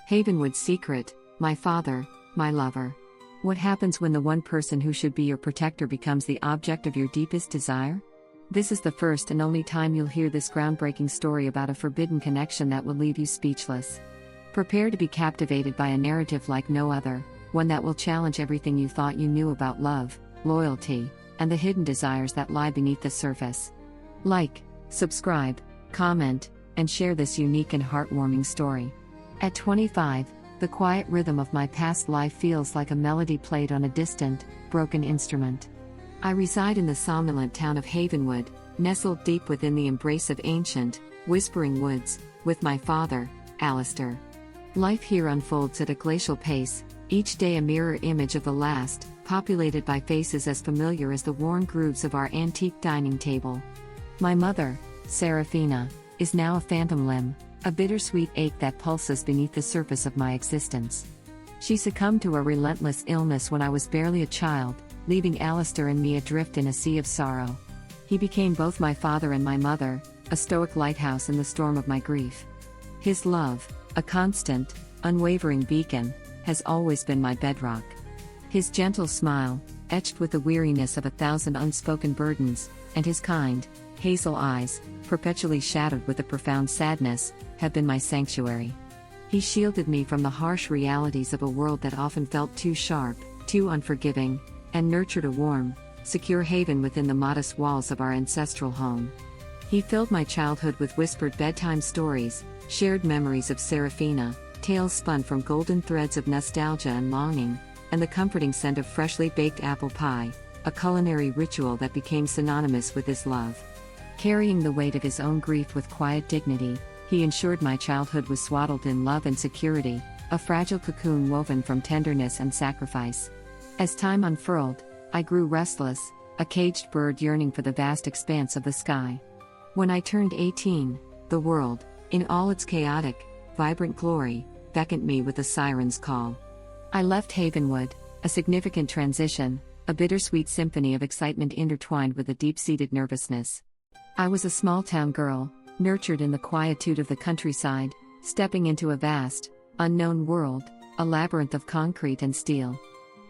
Havenwood's secret, my father, my lover. What happens when the one person who should be your protector becomes the object of your deepest desire? This is the first and only time you'll hear this groundbreaking story about a forbidden connection that will leave you speechless. Prepare to be captivated by a narrative like no other, one that will challenge everything you thought you knew about love, loyalty, and the hidden desires that lie beneath the surface. Like, subscribe, comment, and share this unique and heartwarming story. At 25, the quiet rhythm of my past life feels like a melody played on a distant, broken instrument. I reside in the somnolent town of Havenwood, nestled deep within the embrace of ancient, whispering woods, with my father, Alistair. Life here unfolds at a glacial pace, each day a mirror image of the last, populated by faces as familiar as the worn grooves of our antique dining table. My mother, Serafina, is now a phantom limb, a bittersweet ache that pulses beneath the surface of my existence. She succumbed to a relentless illness when I was barely a child, leaving Alistair and me adrift in a sea of sorrow. He became both my father and my mother, a stoic lighthouse in the storm of my grief. His love, a constant, unwavering beacon, has always been my bedrock. His gentle smile, etched with the weariness of 1,000 unspoken burdens, and his kind, hazel eyes, perpetually shadowed with a profound sadness, have been my sanctuary. He shielded me from the harsh realities of a world that often felt too sharp, too unforgiving, and nurtured a warm, secure haven within the modest walls of our ancestral home. He filled my childhood with whispered bedtime stories, shared memories of Serafina, tales spun from golden threads of nostalgia and longing, and the comforting scent of freshly baked apple pie, a culinary ritual that became synonymous with his love. Carrying the weight of his own grief with quiet dignity, he ensured my childhood was swaddled in love and security, a fragile cocoon woven from tenderness and sacrifice. As time unfurled, I grew restless, a caged bird yearning for the vast expanse of the sky. When I turned 18, the world, in all its chaotic, vibrant glory, beckoned me with a siren's call. I left Havenwood, a significant transition, a bittersweet symphony of excitement intertwined with a deep-seated nervousness. I was a small-town girl, nurtured in the quietude of the countryside, stepping into a vast, unknown world, a labyrinth of concrete and steel.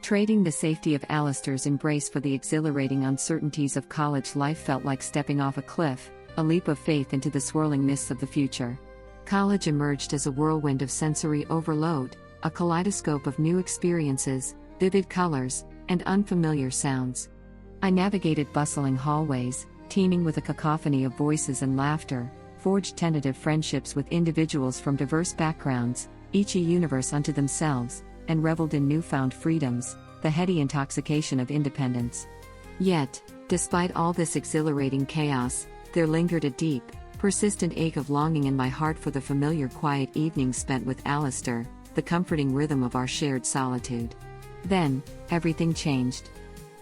Trading the safety of Alistair's embrace for the exhilarating uncertainties of college life felt like stepping off a cliff, a leap of faith into the swirling mists of the future. College emerged as a whirlwind of sensory overload, a kaleidoscope of new experiences, vivid colors, and unfamiliar sounds. I navigated bustling hallways, teeming with a cacophony of voices and laughter, forged tentative friendships with individuals from diverse backgrounds, each a universe unto themselves, and reveled in newfound freedoms, the heady intoxication of independence. Yet, despite all this exhilarating chaos, there lingered a deep, persistent ache of longing in my heart for the familiar quiet evenings spent with Alistair, the comforting rhythm of our shared solitude. Then, everything changed.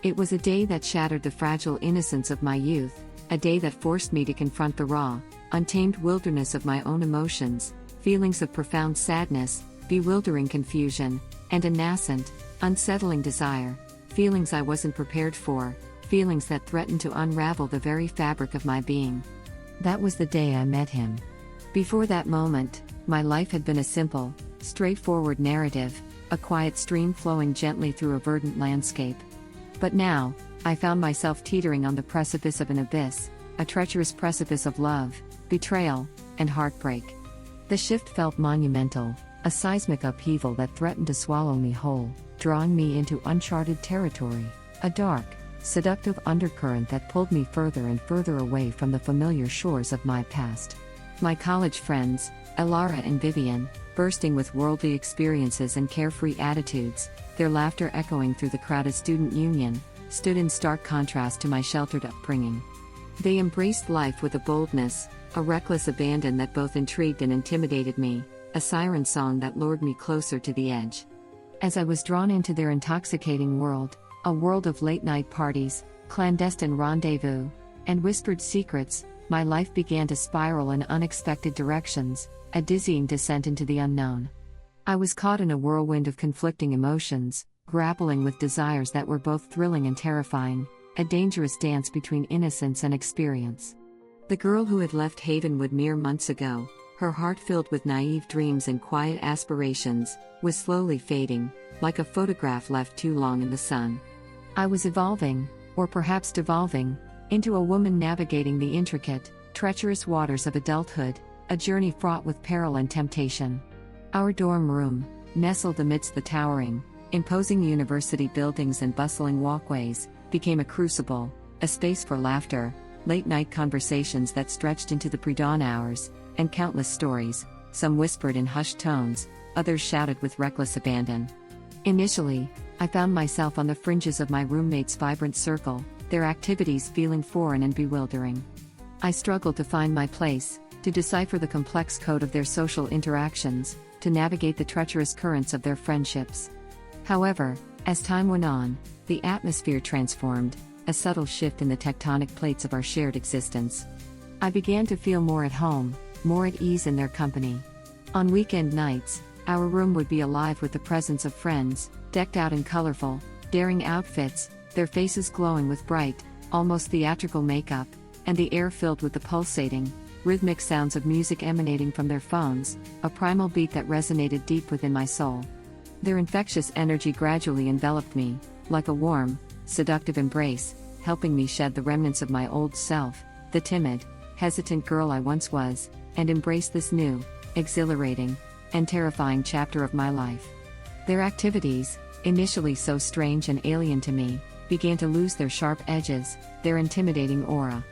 It was a day that shattered the fragile innocence of my youth, a day that forced me to confront the raw, untamed wilderness of my own emotions, feelings of profound sadness, bewildering confusion, and a nascent, unsettling desire, feelings I wasn't prepared for, feelings that threatened to unravel the very fabric of my being. That was the day I met him. Before that moment, my life had been a simple, straightforward narrative, a quiet stream flowing gently through a verdant landscape. But now, I found myself teetering on the precipice of an abyss, a treacherous precipice of love, betrayal, and heartbreak. The shift felt monumental, a seismic upheaval that threatened to swallow me whole, drawing me into uncharted territory, a dark, seductive undercurrent that pulled me further and further away from the familiar shores of my past. My college friends, Elara and Vivian, bursting with worldly experiences and carefree attitudes, their laughter echoing through the crowded student union, stood in stark contrast to my sheltered upbringing. They embraced life with a boldness, a reckless abandon that both intrigued and intimidated me, a siren song that lured me closer to the edge. As I was drawn into their intoxicating world, a world of late-night parties, clandestine rendezvous, and whispered secrets, my life began to spiral in unexpected directions, a dizzying descent into the unknown. I was caught in a whirlwind of conflicting emotions, grappling with desires that were both thrilling and terrifying, a dangerous dance between innocence and experience. The girl who had left Havenwood mere months ago, Her heart filled with naive dreams and quiet aspirations, was slowly fading, like a photograph left too long in the sun. I was evolving, or perhaps devolving, into a woman navigating the intricate, treacherous waters of adulthood, a journey fraught with peril and temptation. Our dorm room, nestled amidst the towering, imposing university buildings and bustling walkways, became a crucible, a space for laughter, late-night conversations that stretched into the pre-dawn hours, and countless stories, some whispered in hushed tones, others shouted with reckless abandon. Initially, I found myself on the fringes of my roommates' vibrant circle, their activities feeling foreign and bewildering. I struggled to find my place, to decipher the complex code of their social interactions, to navigate the treacherous currents of their friendships. However, as time went on, the atmosphere transformed, a subtle shift in the tectonic plates of our shared existence. I began to feel more at home, more at ease in their company. On weekend nights, our room would be alive with the presence of friends, decked out in colorful, daring outfits, their faces glowing with bright, almost theatrical makeup, and the air filled with the pulsating, rhythmic sounds of music emanating from their phones, a primal beat that resonated deep within my soul. Their infectious energy gradually enveloped me, like a warm, seductive embrace, helping me shed the remnants of my old self, the timid, hesitant girl I once was, and embrace this new, exhilarating, and terrifying chapter of my life. Their activities, initially so strange and alien to me, began to lose their sharp edges, their intimidating aura.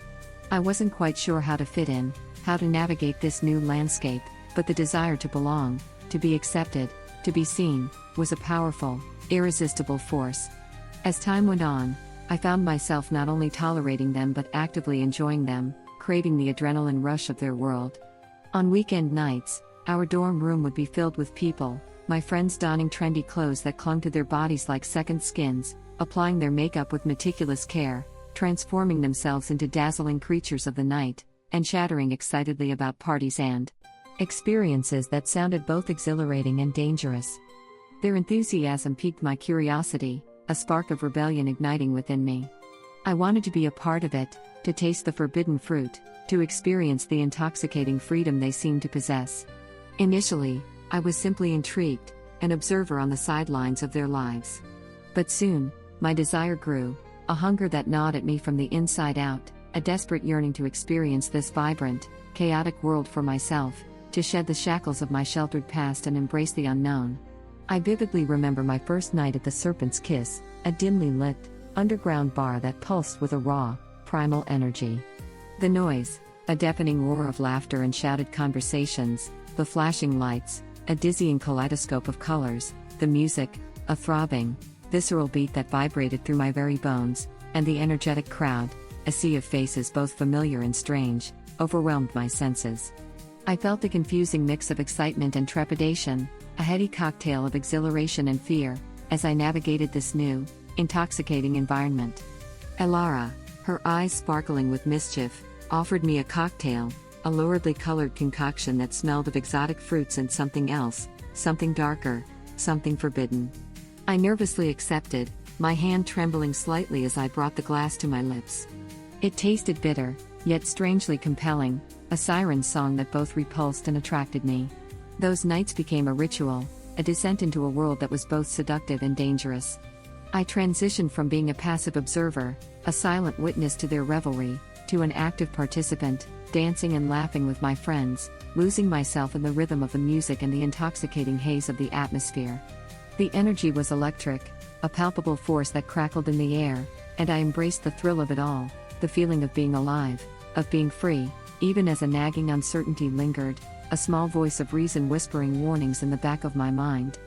I wasn't quite sure how to fit in, how to navigate this new landscape, but the desire to belong, to be accepted, to be seen, was a powerful, irresistible force. As time went on, I found myself not only tolerating them but actively enjoying them, craving the adrenaline rush of their world. On weekend nights, our dorm room would be filled with people, my friends donning trendy clothes that clung to their bodies like second skins, applying their makeup with meticulous care, transforming themselves into dazzling creatures of the night, and chattering excitedly about parties and experiences that sounded both exhilarating and dangerous. Their enthusiasm piqued my curiosity, a spark of rebellion igniting within me. I wanted to be a part of it, to taste the forbidden fruit, to experience the intoxicating freedom they seemed to possess. Initially, I was simply intrigued, an observer on the sidelines of their lives. But soon, my desire grew, a hunger that gnawed at me from the inside out, a desperate yearning to experience this vibrant, chaotic world for myself, to shed the shackles of my sheltered past and embrace the unknown. I vividly remember my first night at the Serpent's Kiss, a dimly lit, underground bar that pulsed with a raw, primal energy. The noise, a deafening roar of laughter and shouted conversations, the flashing lights, a dizzying kaleidoscope of colors, the music, a throbbing, visceral beat that vibrated through my very bones, and the energetic crowd, a sea of faces both familiar and strange, overwhelmed my senses. I felt a confusing mix of excitement and trepidation, a heady cocktail of exhilaration and fear, as I navigated this new, intoxicating environment. Elara, her eyes sparkling with mischief, offered me a cocktail, a luridly colored concoction that smelled of exotic fruits and something else, something darker, something forbidden. I nervously accepted, my hand trembling slightly as I brought the glass to my lips. It tasted bitter, yet strangely compelling, a siren song that both repulsed and attracted me. Those nights became a ritual, a descent into a world that was both seductive and dangerous. I transitioned from being a passive observer, a silent witness to their revelry, to an active participant, dancing and laughing with my friends, losing myself in the rhythm of the music and the intoxicating haze of the atmosphere. The energy was electric, a palpable force that crackled in the air, and I embraced the thrill of it all, the feeling of being alive, of being free, even as a nagging uncertainty lingered, a small voice of reason whispering warnings in the back of my mind.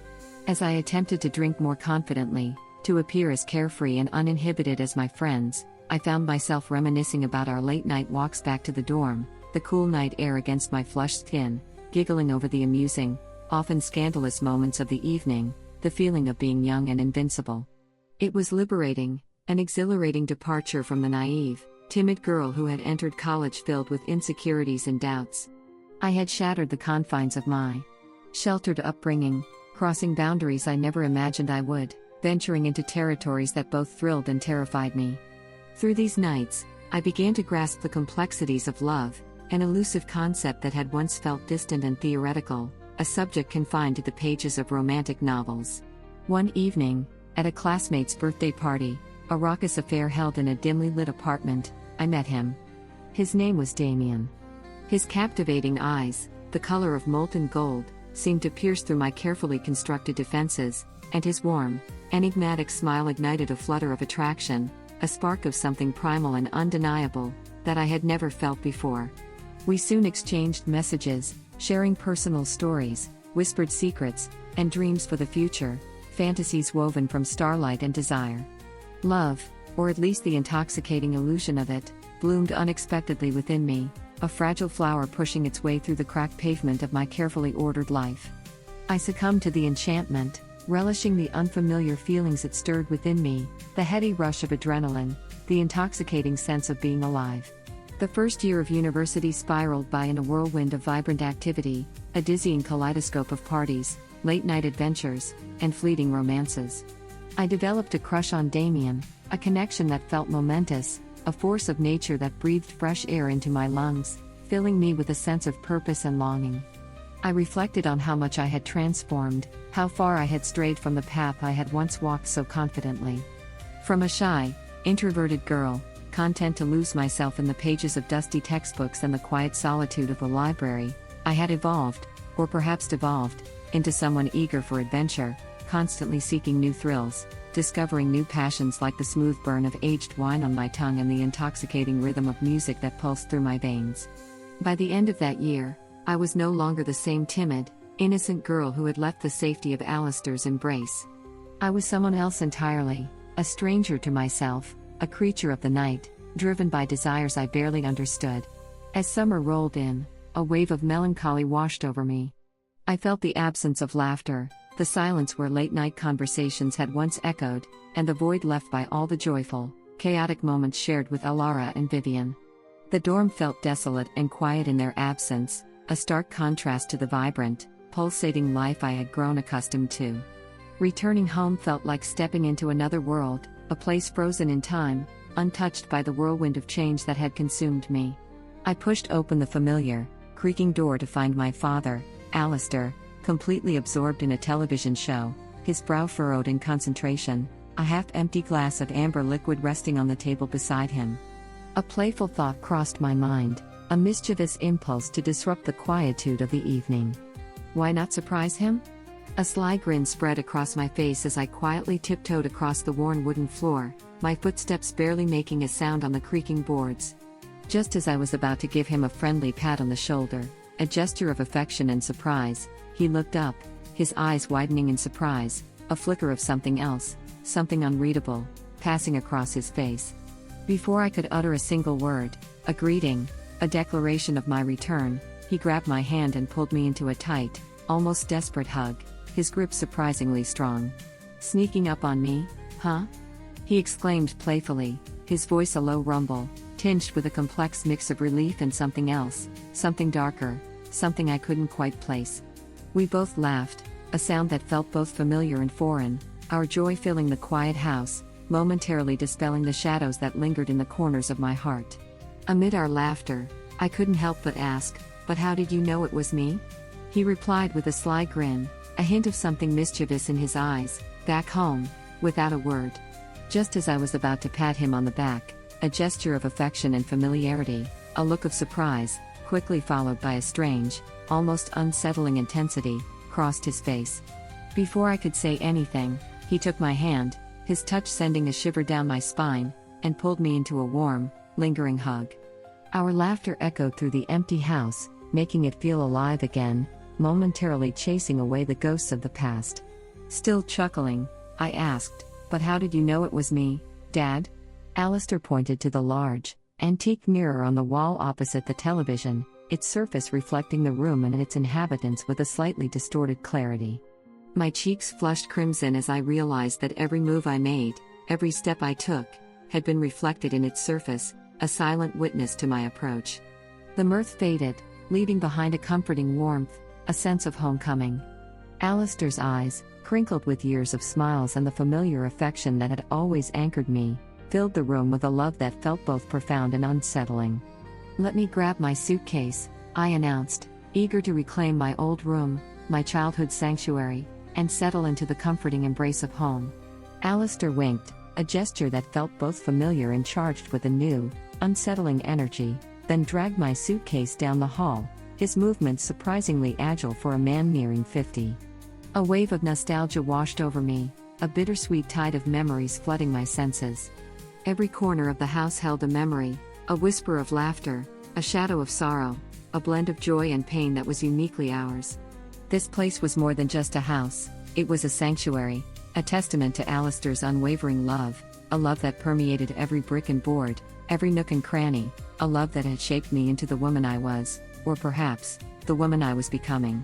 As I attempted to drink more confidently, to appear as carefree and uninhibited as my friends, I found myself reminiscing about our late-night walks back to the dorm, the cool night air against my flushed skin, giggling over the amusing, often scandalous moments of the evening, the feeling of being young and invincible. It was liberating, an exhilarating departure from the naive, timid girl who had entered college filled with insecurities and doubts. I had shattered the confines of my sheltered upbringing, crossing boundaries I never imagined I would, venturing into territories that both thrilled and terrified me. Through these nights, I began to grasp the complexities of love, an elusive concept that had once felt distant and theoretical, a subject confined to the pages of romantic novels. One evening, at a classmate's birthday party, a raucous affair held in a dimly lit apartment, I met him. His name was Damien. His captivating eyes, the color of molten gold, seemed to pierce through my carefully constructed defenses, and his warm, enigmatic smile ignited a flutter of attraction, a spark of something primal and undeniable, that I had never felt before. We soon exchanged messages, sharing personal stories, whispered secrets, and dreams for the future, fantasies woven from starlight and desire. Love, or at least the intoxicating illusion of it, bloomed unexpectedly within me, a fragile flower pushing its way through the cracked pavement of my carefully ordered life. I succumbed to the enchantment, relishing the unfamiliar feelings it stirred within me, the heady rush of adrenaline, the intoxicating sense of being alive. The first year of university spiraled by in a whirlwind of vibrant activity, a dizzying kaleidoscope of parties, late-night adventures, and fleeting romances. I developed a crush on Damien, a connection that felt momentous, a force of nature that breathed fresh air into my lungs, filling me with a sense of purpose and longing. I reflected on how much I had transformed, how far I had strayed from the path I had once walked so confidently. From a shy, introverted girl, content to lose myself in the pages of dusty textbooks and the quiet solitude of the library, I had evolved, or perhaps devolved, into someone eager for adventure, constantly seeking new thrills, discovering new passions like the smooth burn of aged wine on my tongue and the intoxicating rhythm of music that pulsed through my veins. By the end of that year, I was no longer the same timid, innocent girl who had left the safety of Alistair's embrace. I was someone else entirely, a stranger to myself, a creature of the night, driven by desires I barely understood. As summer rolled in, a wave of melancholy washed over me. I felt the absence of laughter, the silence where late-night conversations had once echoed, and the void left by all the joyful, chaotic moments shared with Alara and Vivian. The dorm felt desolate and quiet in their absence, a stark contrast to the vibrant, pulsating life I had grown accustomed to. Returning home felt like stepping into another world, a place frozen in time, untouched by the whirlwind of change that had consumed me. I pushed open the familiar, creaking door to find my father, Alistair, completely absorbed in a television show, his brow furrowed in concentration, a half-empty glass of amber liquid resting on the table beside him. A playful thought crossed my mind, a mischievous impulse to disrupt the quietude of the evening. Why not surprise him? A sly grin spread across my face as I quietly tiptoed across the worn wooden floor, my footsteps barely making a sound on the creaking boards. Just as I was about to give him a friendly pat on the shoulder, a gesture of affection and surprise, he looked up, his eyes widening in surprise, a flicker of something else, something unreadable, passing across his face. Before I could utter a single word, a greeting, a declaration of my return, he grabbed my hand and pulled me into a tight, almost desperate hug, his grip surprisingly strong. "Sneaking up on me, huh?" he exclaimed playfully, his voice a low rumble, tinged with a complex mix of relief and something else, something darker, something I couldn't quite place. We both laughed, a sound that felt both familiar and foreign, our joy filling the quiet house, momentarily dispelling the shadows that lingered in the corners of my heart. Amid our laughter, I couldn't help but ask, "But how did you know it was me?" He replied with a sly grin, a hint of something mischievous in his eyes, "Back home," without a word. Just as I was about to pat him on the back, a gesture of affection and familiarity, a look of surprise, quickly followed by a strange, almost unsettling intensity, crossed his face. Before I could say anything, he took my hand, his touch sending a shiver down my spine, and pulled me into a warm, lingering hug. Our laughter echoed through the empty house, making it feel alive again, momentarily chasing away the ghosts of the past. Still chuckling, I asked, "But how did you know it was me, Dad?" Alistair pointed to the large, antique mirror on the wall opposite the television, its surface reflecting the room and its inhabitants with a slightly distorted clarity. My cheeks flushed crimson as I realized that every move I made, every step I took, had been reflected in its surface, a silent witness to my approach. The mirth faded, leaving behind a comforting warmth, a sense of homecoming. Alistair's eyes, crinkled with years of smiles and the familiar affection that had always anchored me, filled the room with a love that felt both profound and unsettling. "Let me grab my suitcase," I announced, eager to reclaim my old room, my childhood sanctuary, and settle into the comforting embrace of home. Alistair winked, a gesture that felt both familiar and charged with a new, unsettling energy, then dragged my suitcase down the hall, his movements surprisingly agile for a man nearing 50. A wave of nostalgia washed over me, a bittersweet tide of memories flooding my senses. Every corner of the house held a memory, a whisper of laughter, a shadow of sorrow, a blend of joy and pain that was uniquely ours. This place was more than just a house, it was a sanctuary, a testament to Alistair's unwavering love, a love that permeated every brick and board, every nook and cranny, a love that had shaped me into the woman I was, or perhaps, the woman I was becoming.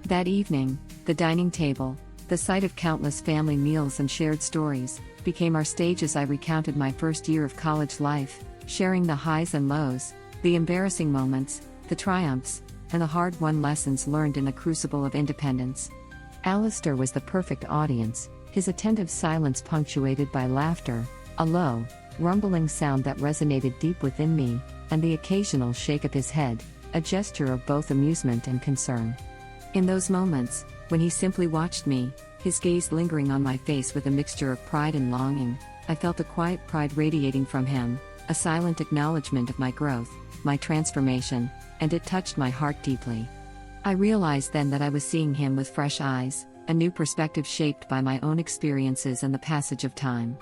That evening, the dining table, the sight of countless family meals and shared stories, became our stage as I recounted my first year of college life, sharing the highs and lows, the embarrassing moments, the triumphs, and the hard-won lessons learned in the crucible of independence. Alistair was the perfect audience, his attentive silence punctuated by laughter, a low, rumbling sound that resonated deep within me, and the occasional shake of his head, a gesture of both amusement and concern. In those moments, when he simply watched me, his gaze lingering on my face with a mixture of pride and longing, I felt a quiet pride radiating from him, a silent acknowledgement of my growth, my transformation, and it touched my heart deeply. I realized then that I was seeing him with fresh eyes, a new perspective shaped by my own experiences and the passage of time.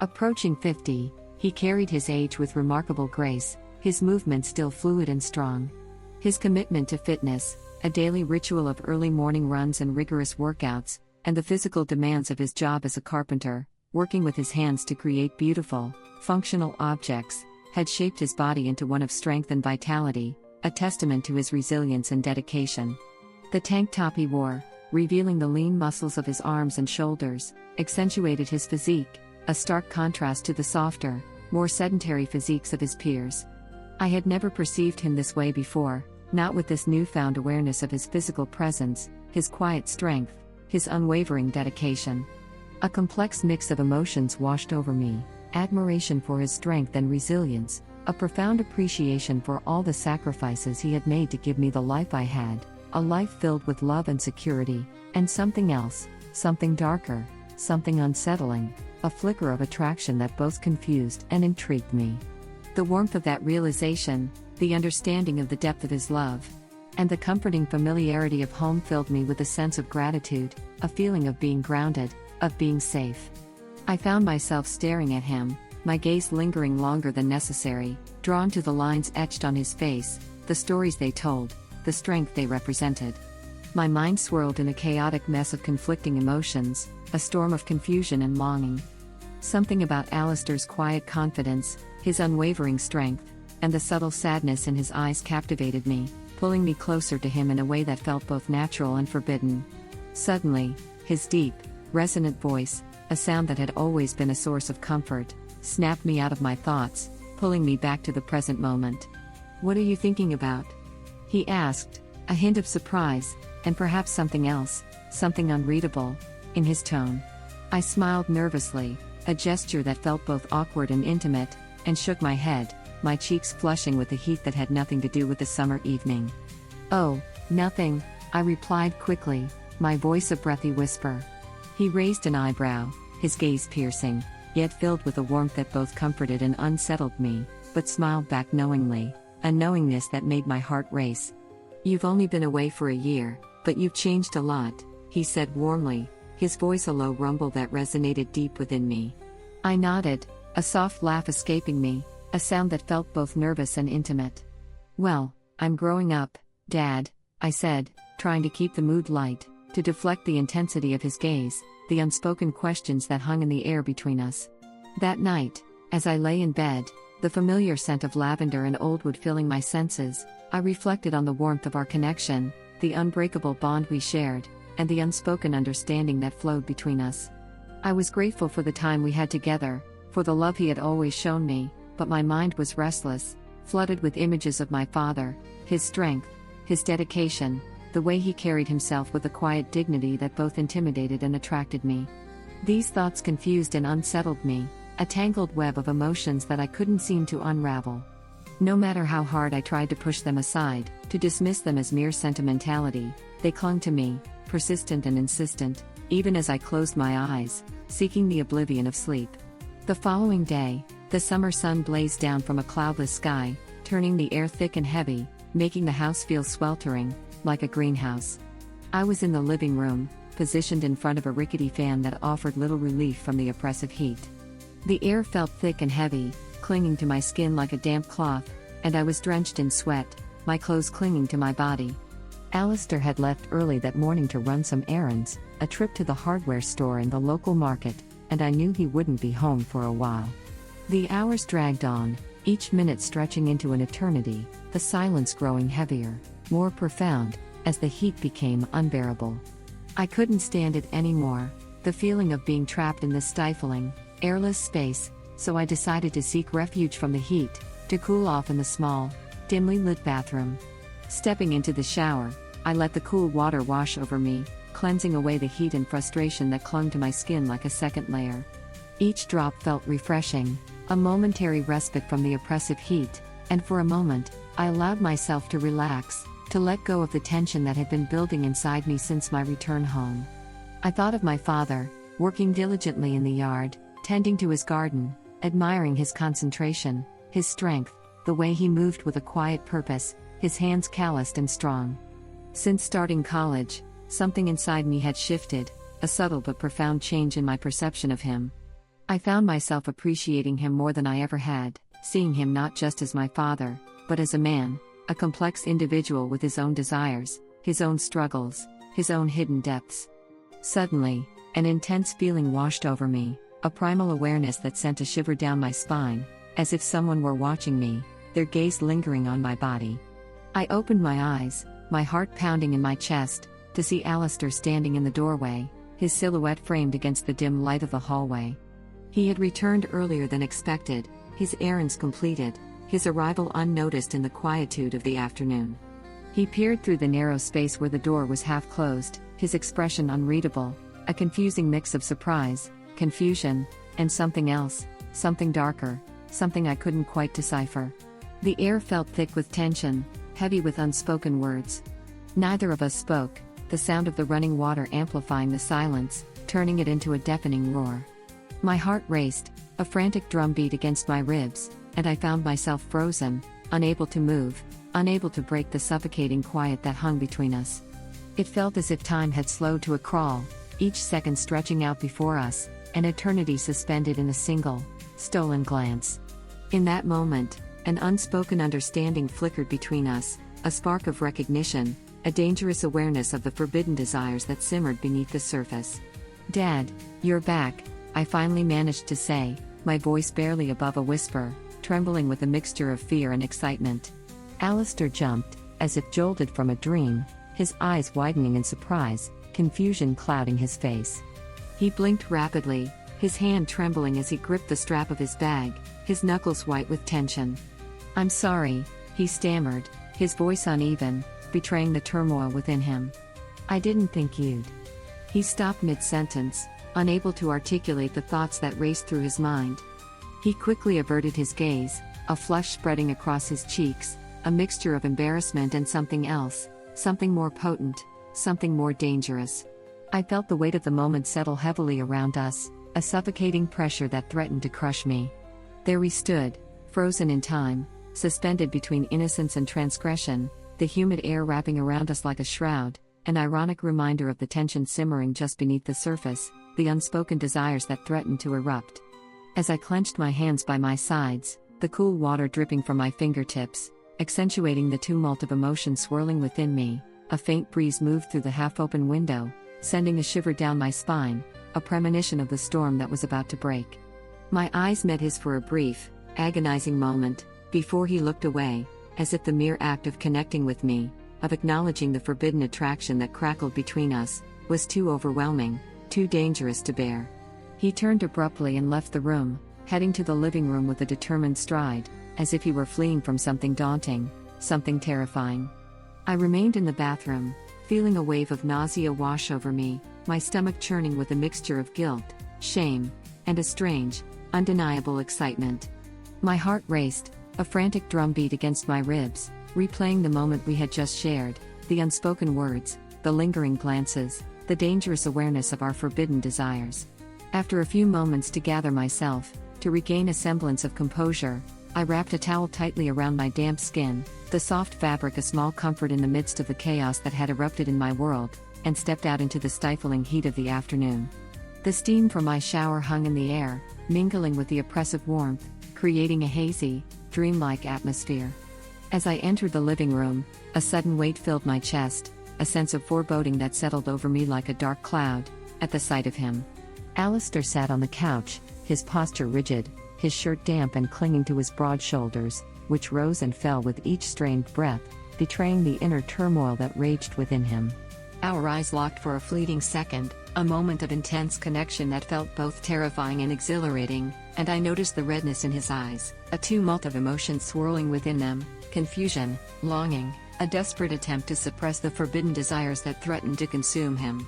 Approaching 50, he carried his age with remarkable grace, his movement still fluid and strong. His commitment to fitness, a daily ritual of early morning runs and rigorous workouts, and the physical demands of his job as a carpenter, working with his hands to create beautiful, functional objects, had shaped his body into one of strength and vitality, a testament to his resilience and dedication. The tank top he wore, revealing the lean muscles of his arms and shoulders, accentuated his physique, a stark contrast to the softer, more sedentary physiques of his peers. I had never perceived him this way before, not with this newfound awareness of his physical presence, his quiet strength, his unwavering dedication. A complex mix of emotions washed over me, admiration for his strength and resilience, a profound appreciation for all the sacrifices he had made to give me the life I had, a life filled with love and security, and something else, something darker, something unsettling, a flicker of attraction that both confused and intrigued me. The warmth of that realization, the understanding of the depth of his love, and the comforting familiarity of home filled me with a sense of gratitude, a feeling of being grounded, of being safe. I found myself staring at him, my gaze lingering longer than necessary, drawn to the lines etched on his face, the stories they told, the strength they represented. My mind swirled in a chaotic mess of conflicting emotions, a storm of confusion and longing. Something about Alistair's quiet confidence, his unwavering strength, and the subtle sadness in his eyes captivated me, pulling me closer to him in a way that felt both natural and forbidden. Suddenly, his deep, resonant voice, a sound that had always been a source of comfort, snapped me out of my thoughts, pulling me back to the present moment. "What are you thinking about?" he asked, a hint of surprise, and perhaps something else, something unreadable, in his tone. I smiled nervously, a gesture that felt both awkward and intimate, and shook my head, my cheeks flushing with the heat that had nothing to do with the summer evening. "Oh, nothing," I replied quickly, my voice a breathy whisper. He raised an eyebrow, his gaze piercing, yet filled with a warmth that both comforted and unsettled me, but smiled back knowingly, a knowingness that made my heart race. "You've only been away for a year, but you've changed a lot," he said warmly, his voice a low rumble that resonated deep within me. I nodded, a soft laugh escaping me, a sound that felt both nervous and intimate. "Well, I'm growing up, Dad," I said, trying to keep the mood light, to deflect the intensity of his gaze, the unspoken questions that hung in the air between us. That night, as I lay in bed, the familiar scent of lavender and old wood filling my senses, I reflected on the warmth of our connection, the unbreakable bond we shared, and the unspoken understanding that flowed between us. I was grateful for the time we had together, for the love he had always shown me, but my mind was restless, flooded with images of my father, his strength, his dedication, the way he carried himself with a quiet dignity that both intimidated and attracted me. These thoughts confused and unsettled me, a tangled web of emotions that I couldn't seem to unravel. No matter how hard I tried to push them aside, to dismiss them as mere sentimentality, they clung to me, persistent and insistent, even as I closed my eyes, seeking the oblivion of sleep. The following day, the summer sun blazed down from a cloudless sky, turning the air thick and heavy, making the house feel sweltering, like a greenhouse. I was in the living room, positioned in front of a rickety fan that offered little relief from the oppressive heat. The air felt thick and heavy, clinging to my skin like a damp cloth, and I was drenched in sweat, my clothes clinging to my body. Alistair had left early that morning to run some errands, a trip to the hardware store in the local market, and I knew he wouldn't be home for a while. The hours dragged on, each minute stretching into an eternity, the silence growing heavier, more profound, as the heat became unbearable. I couldn't stand it anymore, the feeling of being trapped in this stifling, airless space, so I decided to seek refuge from the heat, to cool off in the small, dimly lit bathroom. Stepping into the shower, I let the cool water wash over me, cleansing away the heat and frustration that clung to my skin like a second layer. Each drop felt refreshing, a momentary respite from the oppressive heat, and for a moment, I allowed myself to relax, to let go of the tension that had been building inside me since my return home. I thought of my father, working diligently in the yard, tending to his garden, admiring his concentration, his strength, the way he moved with a quiet purpose, his hands calloused and strong. Since starting college, something inside me had shifted, a subtle but profound change in my perception of him. I found myself appreciating him more than I ever had, seeing him not just as my father, but as a man, a complex individual with his own desires, his own struggles, his own hidden depths. Suddenly, an intense feeling washed over me, a primal awareness that sent a shiver down my spine, as if someone were watching me, their gaze lingering on my body. I opened my eyes, my heart pounding in my chest, to see Alistair standing in the doorway, his silhouette framed against the dim light of the hallway. He had returned earlier than expected, his errands completed, his arrival unnoticed in the quietude of the afternoon. He peered through the narrow space where the door was half closed, his expression unreadable, a confusing mix of surprise, confusion, and something else, something darker, something I couldn't quite decipher. The air felt thick with tension, heavy with unspoken words. Neither of us spoke, the sound of the running water amplifying the silence, turning it into a deafening roar. My heart raced, a frantic drumbeat against my ribs, and I found myself frozen, unable to move, unable to break the suffocating quiet that hung between us. It felt as if time had slowed to a crawl, each second stretching out before us, an eternity suspended in a single, stolen glance. In that moment, an unspoken understanding flickered between us, a spark of recognition, a dangerous awareness of the forbidden desires that simmered beneath the surface. "Dad, you're back," I finally managed to say, my voice barely above a whisper, trembling with a mixture of fear and excitement. Alistair jumped, as if jolted from a dream, his eyes widening in surprise, confusion clouding his face. He blinked rapidly, his hand trembling as he gripped the strap of his bag, his knuckles white with tension. "I'm sorry," he stammered, his voice uneven, betraying the turmoil within him. "I didn't think you'd." He stopped mid-sentence, unable to articulate the thoughts that raced through his mind. He quickly averted his gaze, a flush spreading across his cheeks, a mixture of embarrassment and something else, something more potent, something more dangerous. I felt the weight of the moment settle heavily around us, a suffocating pressure that threatened to crush me. There we stood, frozen in time, suspended between innocence and transgression, the humid air wrapping around us like a shroud, an ironic reminder of the tension simmering just beneath the surface, the unspoken desires that threatened to erupt. As I clenched my hands by my sides, the cool water dripping from my fingertips, accentuating the tumult of emotion swirling within me, a faint breeze moved through the half-open window, sending a shiver down my spine, a premonition of the storm that was about to break. My eyes met his for a brief, agonizing moment, before he looked away, as if the mere act of connecting with me, of acknowledging the forbidden attraction that crackled between us, was too overwhelming, too dangerous to bear. He turned abruptly and left the room, heading to the living room with a determined stride, as if he were fleeing from something daunting, something terrifying. I remained in the bathroom, feeling a wave of nausea wash over me, my stomach churning with a mixture of guilt, shame, and a strange, undeniable excitement. My heart raced, A frantic drumbeat against my ribs, replaying the moment we had just shared, the unspoken words, the lingering glances, the dangerous awareness of our forbidden desires. After a few moments to gather myself, to regain a semblance of composure, I wrapped a towel tightly around my damp skin, the soft fabric a small comfort in the midst of the chaos that had erupted in my world, and stepped out into the stifling heat of the afternoon. The steam from my shower hung in the air, mingling with the oppressive warmth, creating a hazy, dreamlike atmosphere. As I entered the living room, a sudden weight filled my chest, a sense of foreboding that settled over me like a dark cloud, at the sight of him. Alistair sat on the couch, his posture rigid, his shirt damp and clinging to his broad shoulders, which rose and fell with each strained breath, betraying the inner turmoil that raged within him. Our eyes locked for a fleeting second, a moment of intense connection that felt both terrifying and exhilarating, and I noticed the redness in his eyes, a tumult of emotions swirling within them, confusion, longing, a desperate attempt to suppress the forbidden desires that threatened to consume him.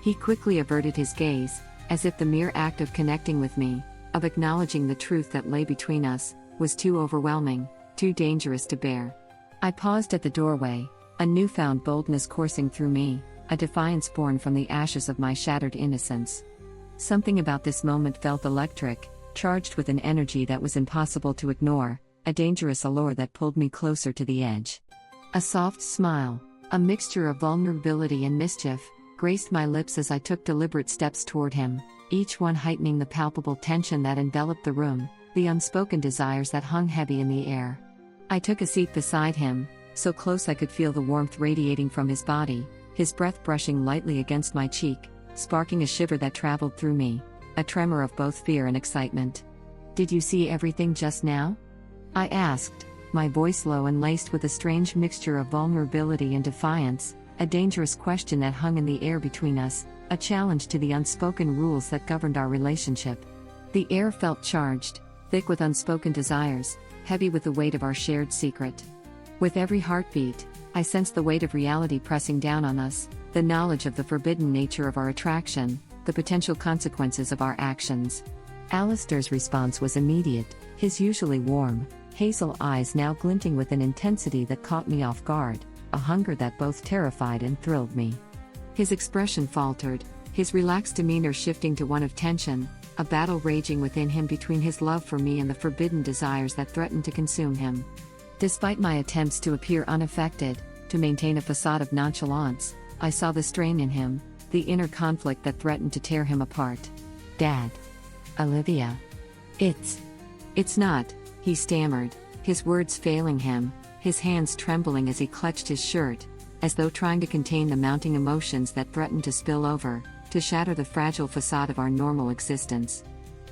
He quickly averted his gaze, as if the mere act of connecting with me, of acknowledging the truth that lay between us, was too overwhelming, too dangerous to bear. I paused at the doorway, a newfound boldness coursing through me, a defiance born from the ashes of my shattered innocence. Something about this moment felt electric, charged with an energy that was impossible to ignore, a dangerous allure that pulled me closer to the edge. A soft smile, a mixture of vulnerability and mischief, graced my lips as I took deliberate steps toward him, each one heightening the palpable tension that enveloped the room, the unspoken desires that hung heavy in the air. I took a seat beside him, so close I could feel the warmth radiating from his body, his breath brushing lightly against my cheek, sparking a shiver that traveled through me, a tremor of both fear and excitement. "Did you see everything just now?" I asked, my voice low and laced with a strange mixture of vulnerability and defiance, a dangerous question that hung in the air between us, a challenge to the unspoken rules that governed our relationship. The air felt charged, thick with unspoken desires, heavy with the weight of our shared secret. With every heartbeat, I sensed the weight of reality pressing down on us, the knowledge of the forbidden nature of our attraction, the potential consequences of our actions. Alistair's response was immediate, his usually warm, hazel eyes now glinting with an intensity that caught me off guard, a hunger that both terrified and thrilled me. His expression faltered, his relaxed demeanor shifting to one of tension, a battle raging within him between his love for me and the forbidden desires that threatened to consume him. Despite my attempts to appear unaffected, to maintain a facade of nonchalance, I saw the strain in him, the inner conflict that threatened to tear him apart. "Dad. Olivia. It's not," he stammered, his words failing him, his hands trembling as he clutched his shirt, as though trying to contain the mounting emotions that threatened to spill over, to shatter the fragile facade of our normal existence.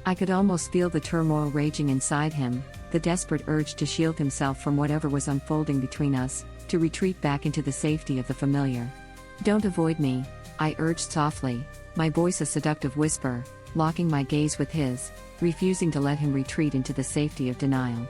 I could almost feel the turmoil raging inside him, the desperate urge to shield himself from whatever was unfolding between us, to retreat back into the safety of the familiar. "Don't avoid me," I urged softly, my voice a seductive whisper, locking my gaze with his, refusing to let him retreat into the safety of denial.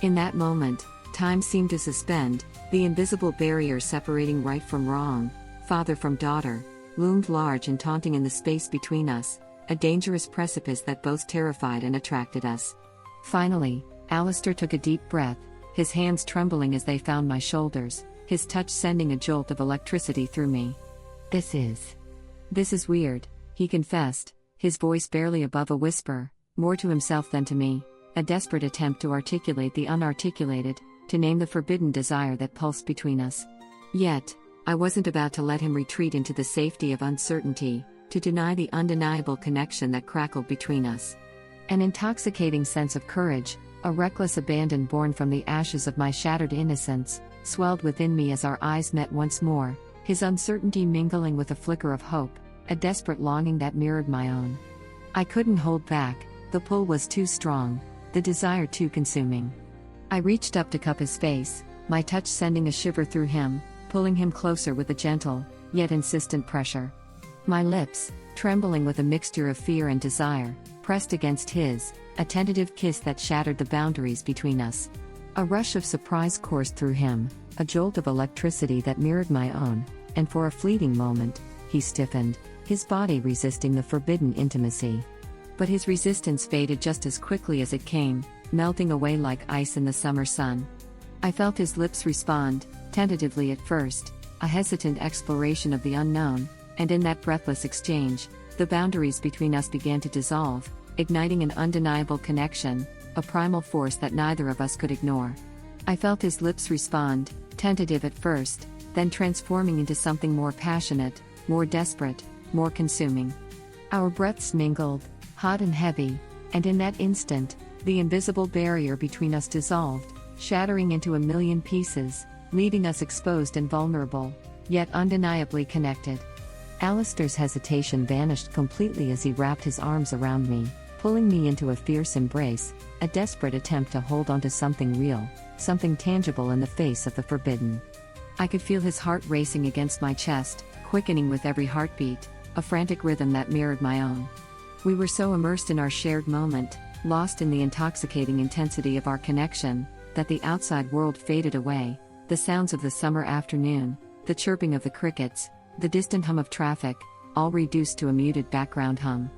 In that moment, time seemed to suspend, the invisible barrier separating right from wrong, father from daughter, loomed large and taunting in the space between us, a dangerous precipice that both terrified and attracted us. Finally, Alistair took a deep breath, his hands trembling as they found my shoulders, his touch sending a jolt of electricity through me. This is weird," he confessed, his voice barely above a whisper, more to himself than to me, a desperate attempt to articulate the unarticulated, to name the forbidden desire that pulsed between us. Yet, I wasn't about to let him retreat into the safety of uncertainty, to deny the undeniable connection that crackled between us. An intoxicating sense of courage, a reckless abandon born from the ashes of my shattered innocence, swelled within me as our eyes met once more, his uncertainty mingling with a flicker of hope, a desperate longing that mirrored my own. I couldn't hold back, the pull was too strong, the desire too consuming. I reached up to cup his face, my touch sending a shiver through him, pulling him closer with a gentle, yet insistent pressure. My lips, trembling with a mixture of fear and desire, pressed against his, a tentative kiss that shattered the boundaries between us. A rush of surprise coursed through him, a jolt of electricity that mirrored my own, and for a fleeting moment, he stiffened, his body resisting the forbidden intimacy. But his resistance faded just as quickly as it came, melting away like ice in the summer sun. I felt his lips respond, tentatively at first, a hesitant exploration of the unknown, and in that breathless exchange, the boundaries between us began to dissolve, igniting an undeniable connection, a primal force that neither of us could ignore. I felt his lips respond, tentative at first, then transforming into something more passionate, more desperate, more consuming. Our breaths mingled, hot and heavy, and in that instant, the invisible barrier between us dissolved, shattering into a million pieces, leaving us exposed and vulnerable, yet undeniably connected. Alistair's hesitation vanished completely as he wrapped his arms around me, pulling me into a fierce embrace, a desperate attempt to hold onto something real, something tangible in the face of the forbidden. I could feel his heart racing against my chest, quickening with every heartbeat, a frantic rhythm that mirrored my own. We were so immersed in our shared moment, lost in the intoxicating intensity of our connection, that the outside world faded away, the sounds of the summer afternoon, the chirping of the crickets, the distant hum of traffic, all reduced to a muted background hum.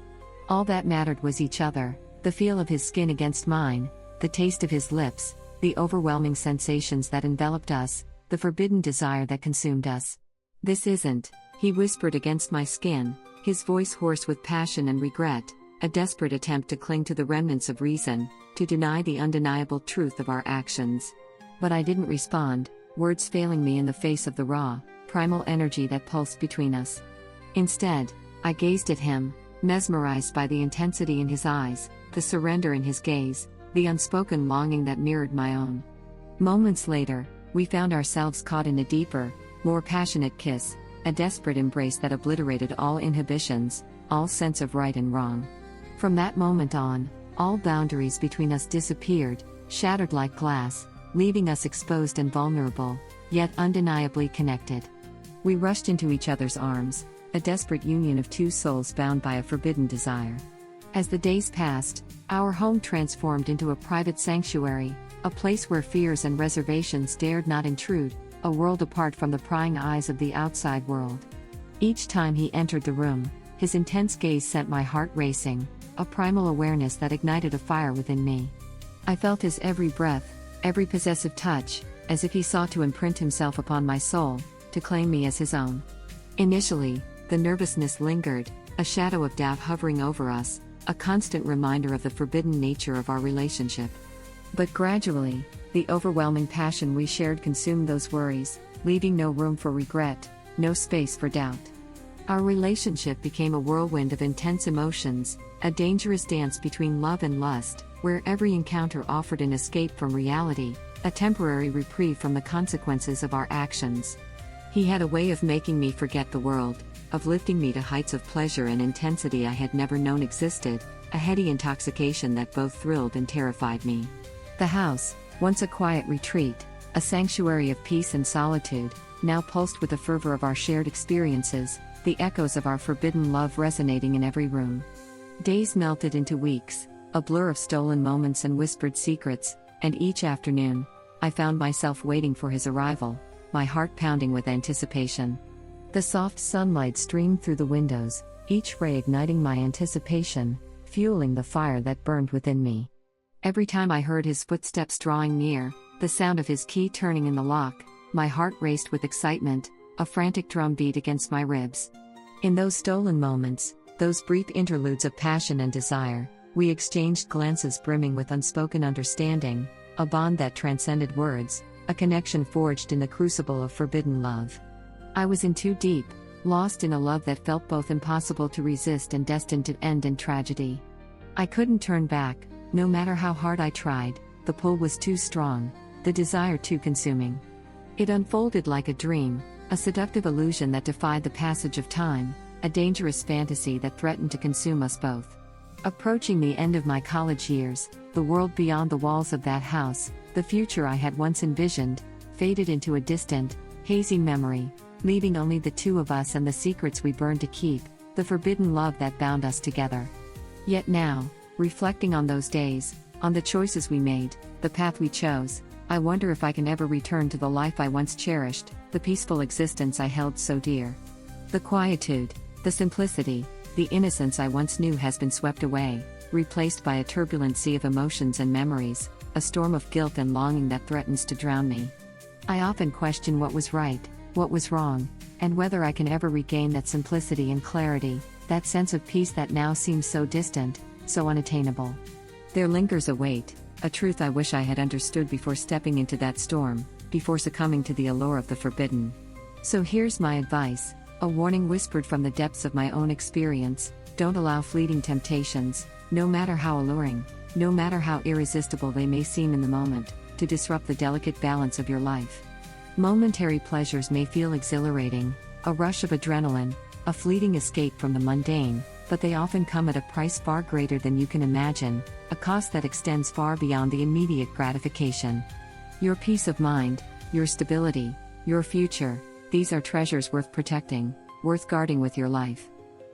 All that mattered was each other, the feel of his skin against mine, the taste of his lips, the overwhelming sensations that enveloped us, the forbidden desire that consumed us. "This isn't," he whispered against my skin, his voice hoarse with passion and regret, a desperate attempt to cling to the remnants of reason, to deny the undeniable truth of our actions. But I didn't respond, words failing me in the face of the raw, primal energy that pulsed between us. Instead, I gazed at him, mesmerized by the intensity in his eyes, the surrender in his gaze, the unspoken longing that mirrored my own. Moments later, we found ourselves caught in a deeper, more passionate kiss, a desperate embrace that obliterated all inhibitions, all sense of right and wrong. From that moment on, all boundaries between us disappeared, shattered like glass, leaving us exposed and vulnerable, yet undeniably connected. We rushed into each other's arms, a desperate union of two souls bound by a forbidden desire. As the days passed, our home transformed into a private sanctuary, a place where fears and reservations dared not intrude, a world apart from the prying eyes of the outside world. Each time he entered the room, his intense gaze sent my heart racing, a primal awareness that ignited a fire within me. I felt his every breath, every possessive touch, as if he sought to imprint himself upon my soul, to claim me as his own. Initially, the nervousness lingered, a shadow of doubt hovering over us, a constant reminder of the forbidden nature of our relationship. But gradually, the overwhelming passion we shared consumed those worries, leaving no room for regret, no space for doubt. Our relationship became a whirlwind of intense emotions, a dangerous dance between love and lust, where every encounter offered an escape from reality, a temporary reprieve from the consequences of our actions. He had a way of making me forget the world, of lifting me to heights of pleasure and intensity I had never known existed, a heady intoxication that both thrilled and terrified me. The house, once a quiet retreat, a sanctuary of peace and solitude, now pulsed with the fervor of our shared experiences, the echoes of our forbidden love resonating in every room. Days melted into weeks, a blur of stolen moments and whispered secrets, and each afternoon, I found myself waiting for his arrival, my heart pounding with anticipation. The soft sunlight streamed through the windows, each ray igniting my anticipation, fueling the fire that burned within me. Every time I heard his footsteps drawing near, the sound of his key turning in the lock, my heart raced with excitement, a frantic drum beat against my ribs. In those stolen moments, those brief interludes of passion and desire, we exchanged glances brimming with unspoken understanding, a bond that transcended words, a connection forged in the crucible of forbidden love. I was in too deep, lost in a love that felt both impossible to resist and destined to end in tragedy. I couldn't turn back, no matter how hard I tried, the pull was too strong, the desire too consuming. It unfolded like a dream, a seductive illusion that defied the passage of time, a dangerous fantasy that threatened to consume us both. Approaching the end of my college years, the world beyond the walls of that house, the future I had once envisioned, faded into a distant, hazy memory, leaving only the two of us and the secrets we burned to keep, the forbidden love that bound us together. Yet now, reflecting on those days, on the choices we made, the path we chose, I wonder if I can ever return to the life I once cherished, the peaceful existence I held so dear. The quietude, the simplicity, The innocence I once knew has been swept away, replaced by a turbulent sea of emotions and memories, a storm of guilt and longing that threatens to drown me. I often question what was right, what was wrong, and whether I can ever regain that simplicity and clarity, that sense of peace that now seems so distant, so unattainable. There lingers a weight, a truth I wish I had understood before stepping into that storm, before succumbing to the allure of the forbidden. So here's my advice, a warning whispered from the depths of my own experience: don't allow fleeting temptations, no matter how alluring, no matter how irresistible they may seem in the moment, to disrupt the delicate balance of your life. Momentary pleasures may feel exhilarating, a rush of adrenaline, a fleeting escape from the mundane, but they often come at a price far greater than you can imagine, a cost that extends far beyond the immediate gratification. Your peace of mind, your stability, your future, these are treasures worth protecting, worth guarding with your life.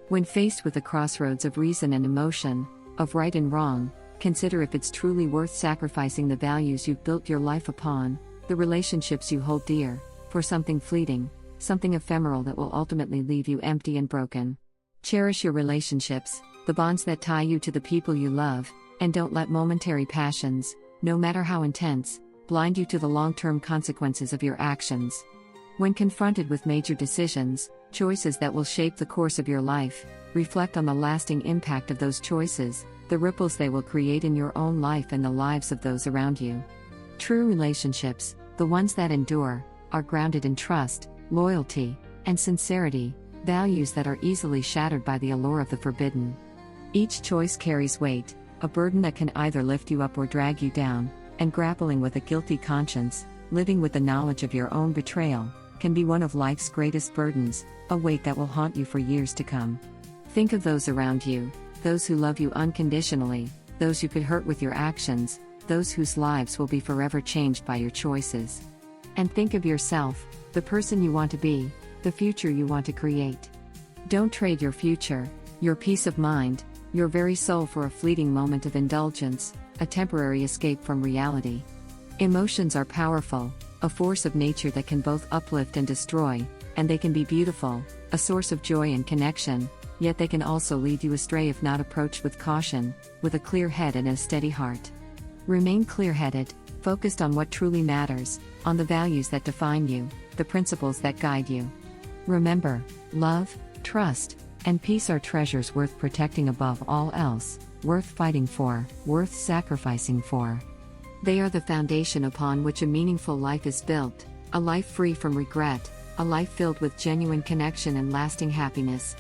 When faced with the crossroads of reason and emotion, of right and wrong, consider if it's truly worth sacrificing the values you've built your life upon, the relationships you hold dear, for something fleeting, something ephemeral that will ultimately leave you empty and broken. Cherish your relationships, the bonds that tie you to the people you love, and don't let momentary passions, no matter how intense, blind you to the long-term consequences of your actions. When confronted with major decisions, choices that will shape the course of your life, reflect on the lasting impact of those choices, the ripples they will create in your own life and the lives of those around you. True relationships, the ones that endure, are grounded in trust, loyalty, and sincerity, values that are easily shattered by the allure of the forbidden. Each choice carries weight, a burden that can either lift you up or drag you down, and grappling with a guilty conscience, living with the knowledge of your own betrayal, can be one of life's greatest burdens, a weight that will haunt you for years to come. Think of those around you, those who love you unconditionally, those you could hurt with your actions, those whose lives will be forever changed by your choices. And think of yourself, the person you want to be, the future you want to create. Don't trade your future, your peace of mind, your very soul for a fleeting moment of indulgence, a temporary escape from reality. Emotions are powerful, a force of nature that can both uplift and destroy, and they can be beautiful, a source of joy and connection, yet they can also lead you astray if not approached with caution, with a clear head and a steady heart. Remain clear-headed, focused on what truly matters, on the values that define you, the principles that guide you. Remember, love, trust, and peace are treasures worth protecting above all else, worth fighting for, worth sacrificing for. They are the foundation upon which a meaningful life is built, a life free from regret, a life filled with genuine connection and lasting happiness.